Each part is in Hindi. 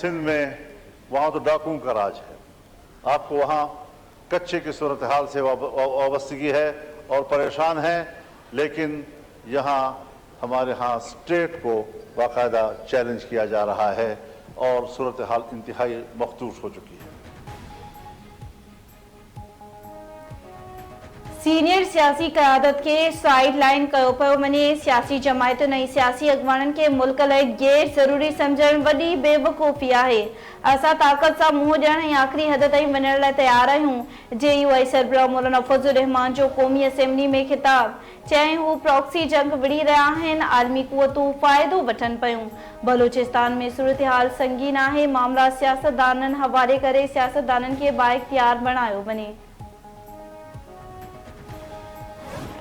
सिंध में वहाँ तो डाकुओं का राज है। आपको वहाँ कच्चे की सूरत हाल से वाबस्तगी है और परेशान हैं, लेकिन यहाँ हमारे यहाँ स्टेट को बाकायदा चैलेंज किया जा रहा है और सूरत हाल इंतहाई मखदूश हो चुकी है। सीनियर सियासी क़यादत के साइड लाइन कयो पियो वञे। सियासी जमायतुनि ऐं सियासी अॻुवाननि खे मुल्क लाइ गैर ज़रूरी सम्झणु वॾी बेवकूफ़ी आहे। असां ताक़त सां मुंहुं ॾियण ऐं आख़िरी हद ताईं वञण लाइ तयार आहियूं। JUI सरबराह मौलाना फज़लुर रहमान जो क़ौमी असेंबली में ख़िताब। चयाईं हू प्रॉक्सी जंग विड़ी रहिया आहिनि, आलमी क़ुवतूं फ़ाइदो वठनि पियूं। बलूचिस्तान में सूरतहाल संगीन आहे, मामला सियासतदाननि हवाले करे सियासतदाननि खे बाइख्तियार बणायो वञे।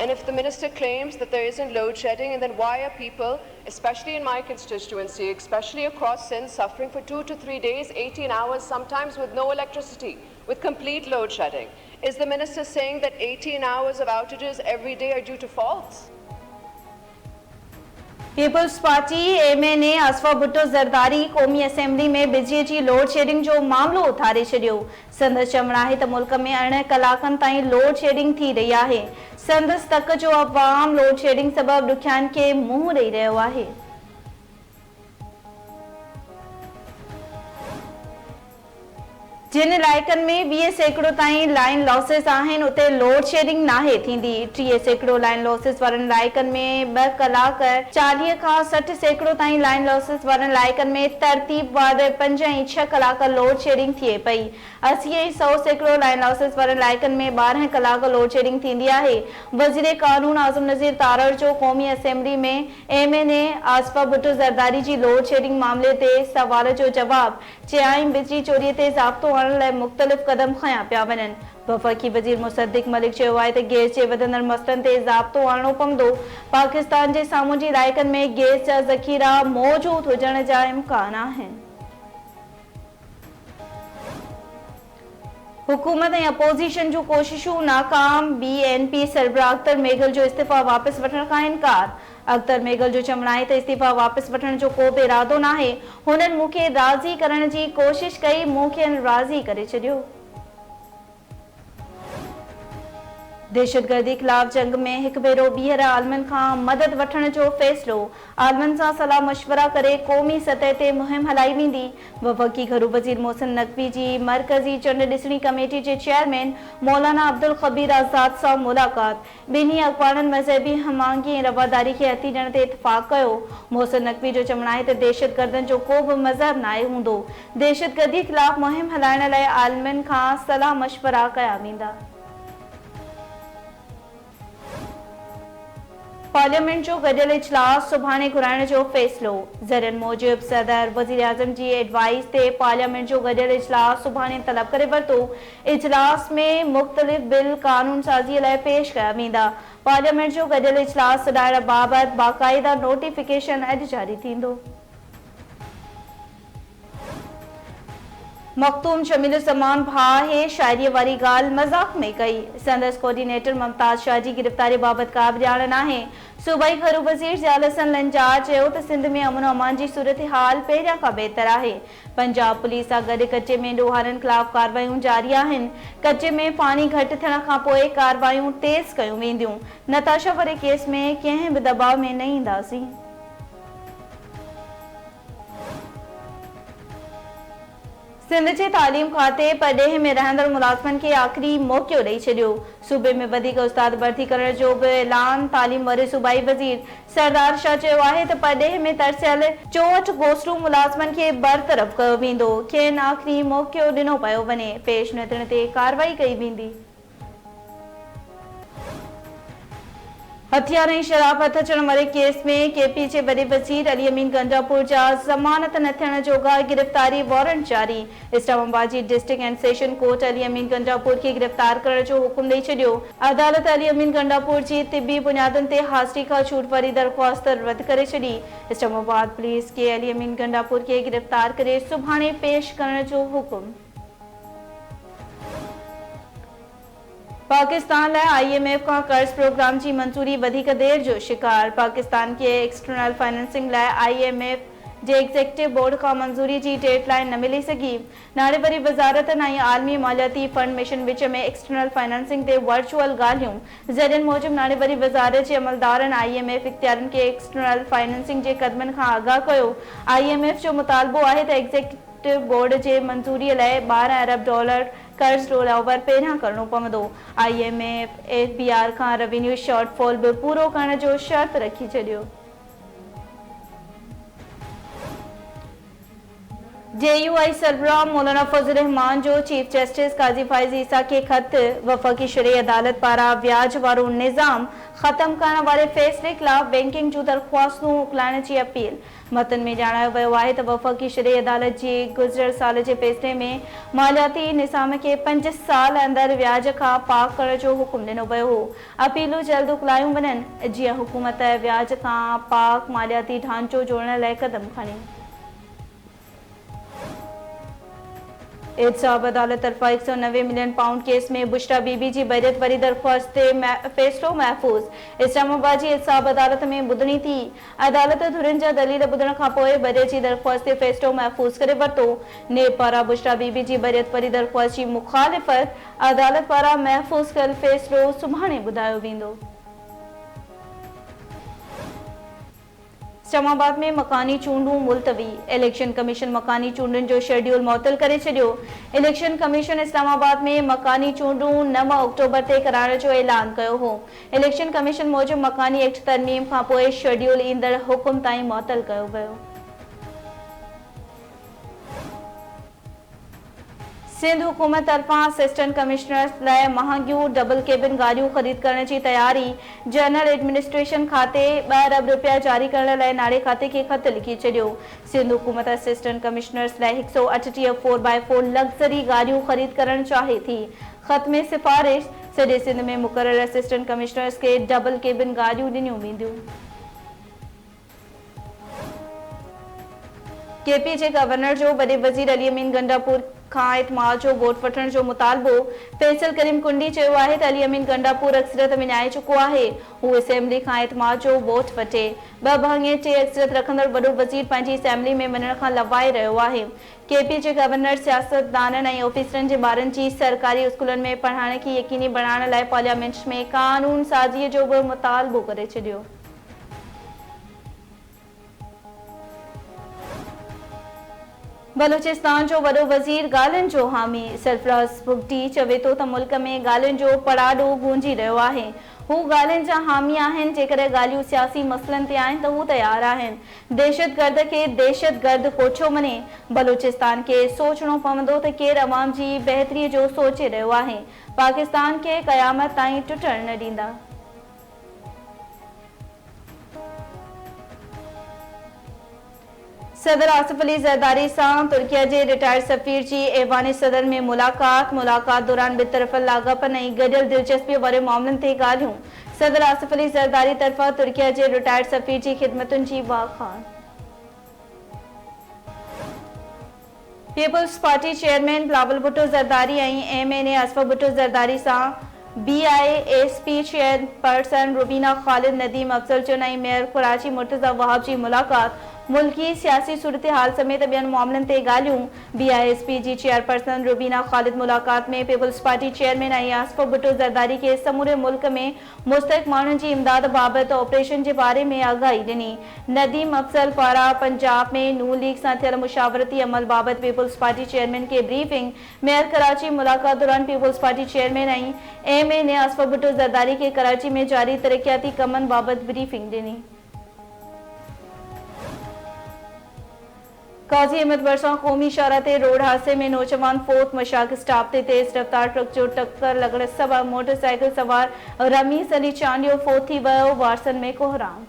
And if the minister claims that there isn't load shedding, and then why are people, especially in my constituency, especially across Sindh, suffering for 2 to 3 days, 18 hours, sometimes with no electricity, with complete load shedding? Is the minister saying that 18 hours of outages every day are due to faults? Peoples party MNA Asifa Bhutto Zardari क़ौमी असेंबली में बिजली जी लोड शेडिंग जो मामलो उथारे छॾियो। संदसि चवणु आहे त मुल्क में 18 कलाकनि ताईं लोड शेडिंग थी रही आहे। संदसि तक जो अवाम लोड शेडिंग सबबि ॾुखियाईनि खे मुंहुं ॾेई रहियो आहे। जिन इलाइक़नि में 20% ताईं लाइन लॉसेस आहिनि, उते लोड शेडिंग नाहे थींदी। 30% लाइन लॉसेस वारनि इलाइक़नि में 2 कलाक, 40 खां 60% ताईं लाइन लॉसेस वारनि इलाइक़नि में तरतीबवार 5 ऐं 6 कलाक लोड शेडिंग थिए पई। 80 ऐं 100% लाइन लॉसेस वारनि इलाइक़नि में 12 कलाक लोड शेडिंग थींदी आहे। वज़ीर क़ानून आज़म नज़ीर तारड़ जो क़ौमी असेंबली में MNA असफा भुट्टो ज़रदारी जी लोड शेडिंग मामले ते सवाल जो जवाब। चयाईं बिजली चोरीअ ते ज़ाब्तो आणण लाइ मुख़्तलिफ़ क़दम खयां पिया वञनि। वफ़ाक़ी वज़ीर मुसद्दिक़ मलिक चयो आहे त गैस जे वधंदड़ मसइलनि ते ज़ाब्तो आणणो पवंदो। पाकिस्तान जे साम्हूं जे इलाइक़नि में गैस जा ज़ख़ीरा मौजूद हुजण जा इम्कान आहिनि। हुकूमत ऐं अपोज़िशन जूं कोशिशूं नाकाम। BNP सरबराह अख्तर मेघल जो इस्तीफ़ा वापसि वठण खां इनकार। अख्तर मेघल जो चवणु आहे त इस्तीफ़ा वापसि वठण जो को बि इरादो नाहे। हुननि मूंखे राज़ी करण जी कोशिश कई, मूंखे राज़ी करे छॾियो। दहशतगर्दी ख़िलाफ़ जंग में हिकु भेरो ॿीहर आलमनि खां मदद वठण जो फ़ैसिलो। आलमनि सां सलाह मशवरा करे क़ौमी सतह ते मुहिम हलाई वेंदी। वफ़ाक़ी घरू वज़ीर मोहसिन नक़वी जी मरकज़ी चंड ॾिसणी कमेटी जे चेयरमैन मौलाना अब्दुल ख़बीर आज़ाद सां मुलाक़ात। ॿिन्ही अॻुवाननि मज़हबी हमांगी ऐं रवादारी खे हथी ॾियण ते इतफ़ाक़ कयो। मोहसिन नक़वी जो चवणु आहे त दहशतगर्दनि जो को बि मज़हब नाहे हूंदो। दहशतगर्दी ख़िलाफ़ मुहिम हलाइण लाइ आलमनि खां सलाह मशवरा कया वेंदा। पार्लियामेंट जो गडियल इजलास सुभाणे घुराइण जो फ़ैसिलो। ज़रियनि मूजिब सदर वज़ीर आज़म जी एडवाइस ते पार्लियामेंट जो गडियल इजलास सुभाणे तलब करे वरितो। इजलास में मुख़्तलिफ़ बिल कानून साज़ीअ लाइ पेश कया वेंदा। पार्लियामेंट जो गडियल इजलास सॾाइण बाबति बाक़ाइदा नोटिफिकेशन अॼु जारी थींदो। मखतूम शमील ज़मान भाउ आहे, शाइरीअ वारी ॻाल्हि मज़ाक़ में कई। संदसि कोऑर्डिनेटर मुमताज़ शाह जी गिरफ़्तारी बाबति का बि ॼाण नाहे। सूबाई घरू वज़ीर ज़ियाल हसन लंजार चयो त सिंध में अमन अमान जी सूरतहाल पहिरियां खां बहितर आहे। पंजाब पुलिस सां गॾु कचे में ॾोहारनि ख़िलाफ़ कार्रवायूं जारी आहिनि। कचे में पाणी घटि थियण खां पोइ कार्रवायूं तेज़ कयूं वेंदियूं। नताशा वारे केस में कंहिं बि दॿाउ में न ईंदासीं। सिंध जे तालीम खाते परॾेह में रहंदड़ मुलाज़िमनि खे आख़िरी मौक़ो ॾेई छॾियो। सूबे में वधीक उस्ताद भर्ती करण जो बि ऐलान। तालीम वारे सूबाई वज़ीर सरदार शाह चयो आहे त परॾेह में तरसियल 64 गोसलू मुलाज़िमनि खे बरतरफ़ कयो वेंदो। खेनि आख़िरी मौक़ो ॾिनो पियो वञे। पेश न थियण ते कार्रवाई कई वेंदी। हथियार ऐं शराब हथ अचण वारे केस में KP जे वॾे वज़ीर अली अमीन गंडापुर जा ज़मानत न थियण जोगा गिरफ़्तारी वारंट जारी। इस्लामाबाद जी district and session court Ali Amin Gandapur खे गिरफ़्तार करण जो हुकुम ॾेई छॾियो। अदालत अली अमीन गंडापुर जी तिबी बुनियादुनि ते हाज़िरी खां छूट वारी दरख़्वास्त रद्द करे छॾी। इस्लामाबाद पुलिस खे अली अमीन गंडापुर खे गिरफ़्तार करे सुभाणे पेश करण जो हुकुम। पाकिस्तान लाइ IMF का कर्ज प्रोग्राम की मंजूरी वधिक देर जो शिकार। पाकिस्तान के एक्सटर्नल फाइनेंसिंग लाइ IMF जे एग्ज़ेक्टिव बोर्ड खां मंज़ूरी जी डेडलाइन न मिली सघी। नाणे वरी वज़ारतनि ऐं आलमी मालियाती फंड मिशन विच में एक्सटर्नल फाइनेंसिंग ते वर्चुअल ॻाल्हियूं। ज़रियनि मूजिबि नाणे वरी वज़ारत जे अमलदारनि IMF इख़्तियारनि खे एक्सटर्नल फाइनेंसिंग जे क़दमनि खां आगाह कयो। IMF जो मुतालबो आहे त एग्ज़ेक्टिव बोर्ड जे मंज़ूरीअ लाइ $12 अरब कर्ज़ रोल ओवर पहिरियां करणो पवंदो। IMF FBR खां रेवेन्यू शॉर्टफॉल बि पूरो करण जो शर्त रखी छॾियो। JUI सरबराह मौलाना फज़ल रहमान जो चीफ जस्टिस काज़ी फ़ाइज़ ईसा खे ख़त। वफ़ाक़ी शरई अदालत पारां व्याज वारो निज़ाम ख़त्म करण वारे फ़ैसिले ख़िलाफ़ बैंकिंग जूं दरख़्वास्तूं मोकिलाइण जी अपील। मतन में ॼाणायो वियो आहे त वफ़ाक़ी शरई अदालत जे गुज़िरियल साल जे फ़ैसिले में मालियाती निज़ाम खे 5 साल अंदरि व्याज खां पाक करण जो हुकुम ॾिनो वियो हो। अपीलूं जल्द उकलायूं वञनि जीअं हुकूमत व्याज खां पाक मालियाती ढांचो जोड़ण लाइ क़दम खणे। एहतसाब अदालत तरफ़ां 190 मिलियन पाउंड केस में बुशरा बीबी जी बैरियत वरी दरख़्वास्त ते फ़ैसिलो महफ़ूज़। इस्लामाबाद जी एहतसाब अदालत में ॿुधणी थी। अदालत धुरियुनि जा दलील ॿुधण खां पोइ बैरियत जी दरख़्वास्त ते फ़ैसिलो महफ़ूज़ करे वरितो। नेब पारां बुशरा बीबी जी बैरियत वरी दरख़्वास्त जी मुख़ालिफ़त अदालत पारां महफ़ूज़ कयल फ़ैसिलो सुभाणे ॿुधायो वेंदो। इस्लामाबाद में मकानी चूंडूं मुलतवी। इलेक्शन कमीशन मकानी चूंडुनि जो शेड्यूल मुअत्तल करे छॾियो। इलेक्शन कमीशन इस्लामाबाद में मकानी चूंडूं 9 अक्टूबर ते कराइण जो ऐलान कयो हो। इलेक्शन कमीशन मूजिबि मकानी एक्ट तरमीम खां पोइ शेड्यूल ईंदड़ हुकुम ताईं मुअत्तल कयो वियो। सिंध हुकूमत तरफ़ां असिस्टेंट कमिश्नर्स लाइ महांगियूं डबल केबिन गाॾियूं ख़रीद करण जी तयारी। जनरल एडमिनिस्ट्रेशन खाते $2 अरब जारी करण लाइ नाले खाते खे ख़त लिखी छॾियो। सिंध हुकूमत असिस्टेंट कमिश्नर्स लाइ 138 4x4 लग्ज़री गाॾियूं ख़रीद करणु चाहे थी। ख़त में सिफ़ारिश सॼे सिंध में मुक़रर असिस्टेंट कमिश्नर्स खे डबल केबिन गाॾियूं ॾिनियूं वेंदियूं। KP जे गवर्नर जो वॾे वज़ीर अली अमीन गंडापुर खां इतमाद जो वोट वठण जो मुतालबो। फैसल करीम कुंडी चयो आहे त अली अमीन गंडापुर अक्सरियत में न्याय चुको आहे। हू असेंबली खां इतमाद जो वोट वठे। 2 भाङे 2 अक्सरियत रखंदड़ वॾो वज़ीर पंहिंजी असेंबली में वञण खां लवाए रहियो आहे। KP जे गवर्नर सियासतदाननि ऐं ऑफिसरनि जे ॿारनि जी सरकारी स्कूलनि में पढ़ाइण खे यकीनी बणाइण लाइ पार्लियामेंट में कानून साज़ीअ जो बि मुतालबो करे छॾियो। बलूचिस्तान जो वॾो वज़ीर ॻाल्हियुनि जो हामी। सरफराज़ बुगटी चवे थो त मुल्क में ॻाल्हियुनि जो पड़ाॾो गूंजी रहियो आहे। हू ॻाल्हियुनि जा हामी आहिनि। जेकॾहिं ॻाल्हियूं सियासी मसइलनि ते आहिनि त हू तयारु आहिनि। दहशतगर्द खे दहशतगर्द कोठियो मञे। बलूचिस्तान खे सोचणो पवंदो त केरु अवाम जी बहितरीअ जो सोचे रहियो आहे। पाकिस्तान खे क़यामत ताईं टुटण न ॾींदा। सदर आसिफ अली ज़रदारी सां तुर्किया जे रिटायर्ड सफ़ीर जी ऐवान सदर में मुलाक़ात दौरान ॿितरफ़ लाॻापन ऐं गॾियल दिलचस्पीअ वारे मामलनि ते ॻाल्हियूं। सदर आसिफ अली ज़रदारी तरफ़ां तुर्किया जे रिटायर्ड सफ़ीर जी ख़िदमतुनि जी वाखाण। Peoples party chairman Bilawal Bhutto Zardari ऐं MNA असफ़र भुट्टो ज़रदारी सां BISP चेयरपर्सन रुबीना ख़ालिद नदीम अफजल चुन ऐं मेयर कराची मुर्तज़ा वहाब जी मुलाक़ात। मुल्की सियासी सूरत हाल समेत ॿियनि मामलनि ते ॻाल्हियूं। BISP जी चेयरपर्सन रुबीना ख़ालिद मुलाक़ात में पीपल्स पार्टी चेयरमैन ऐं असफ़र भुट्टो ज़रदारी खे समूरे मुल्क में मुस्तहिक़ माण्हुनि जी इमदाद बाबति ऑपरेशन जे बारे में आगाही ॾिनी। नदीम अफजल पारां पंजाब में नून लीग सां थियल मुशावरती अमल बाबति पीपल्स पार्टी चेयरमैन खे ब्रीफिंग। मेयर कराची मुलाक़ात दौरान पीपल्स पार्टी चेयरमैन ऐं MNA असफ़र भुट्टो ज़रदारी खे कराची में जारी तरक़ियाती कमनि बाबति ब्रीफिंग ॾिनी। काज़ी अहमद भरसां क़ौमी शाहरा ते रोड हादसे में नौजवान फोत। मशाक स्टॉप ते तेज़ रफ़्तार ट्रक जो टक्कर लॻण सबबि मोटरसाइकिल सवार रमीज़ अली चांडियो फोत थी वियो। वारसनि में कोहराम।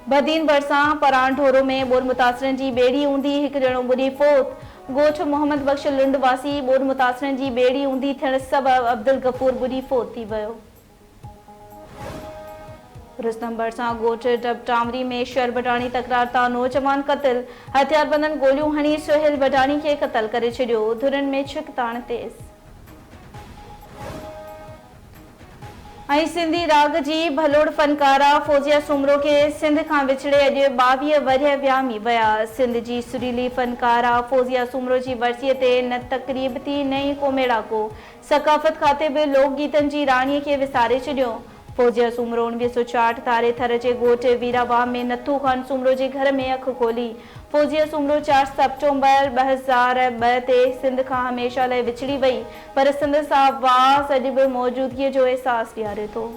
बदीन भरसां परान ढोरो में ॿोॾि मुतासिरनि जी ॿेड़ी ऊंधी, हिकु ॼणो ॿुॾी फोत। ॻोठ मोहम्मद बख्श लुंड वासी ॿोॾि मुतासिरनि जी ॿेड़ी ऊंधी थियण सबबि अब्दुल गफूर ॿुॾी फोत थी वियो। रुस्तम भरसां ॻोठ डबटामरी में शर बटाणी तकरार तां नौजवान क़त्ल। हथियारबंदनि गोलियूं हणी सुहेल बटाणी खे क़त्ल करे छॾियो। धुरनि में छिक ताण तेज़। ऐं सिंधी राग जी भलोड़ फनकारा फौजिया सुमरो के सिंध खां विछड़े अॼु 22 वरिय वियामी विया। सिंध जी सुरीली फनकारा फौजिया सुमरो जी वरसीअ ते न तक़रीब थी नई कोमेड़ाको सकाफ़त खाते बि लोकगीतनि जी राणीअ खे विसारे छॾियो। फौजिया सुमरो 1964 तारे थर जे ॻोठ वीरावाह में नथू ख़ान सुमरो जे घर में अखि खोली। फौजिया सुमरो 4 सेप्टेम्बर 2002 ते सिंध खां हमेशह लाइ विछड़ी वई, पर संदसि आवाज़ अॼु बि मौजूदगीअ जो अहसासु ॾियारे थो।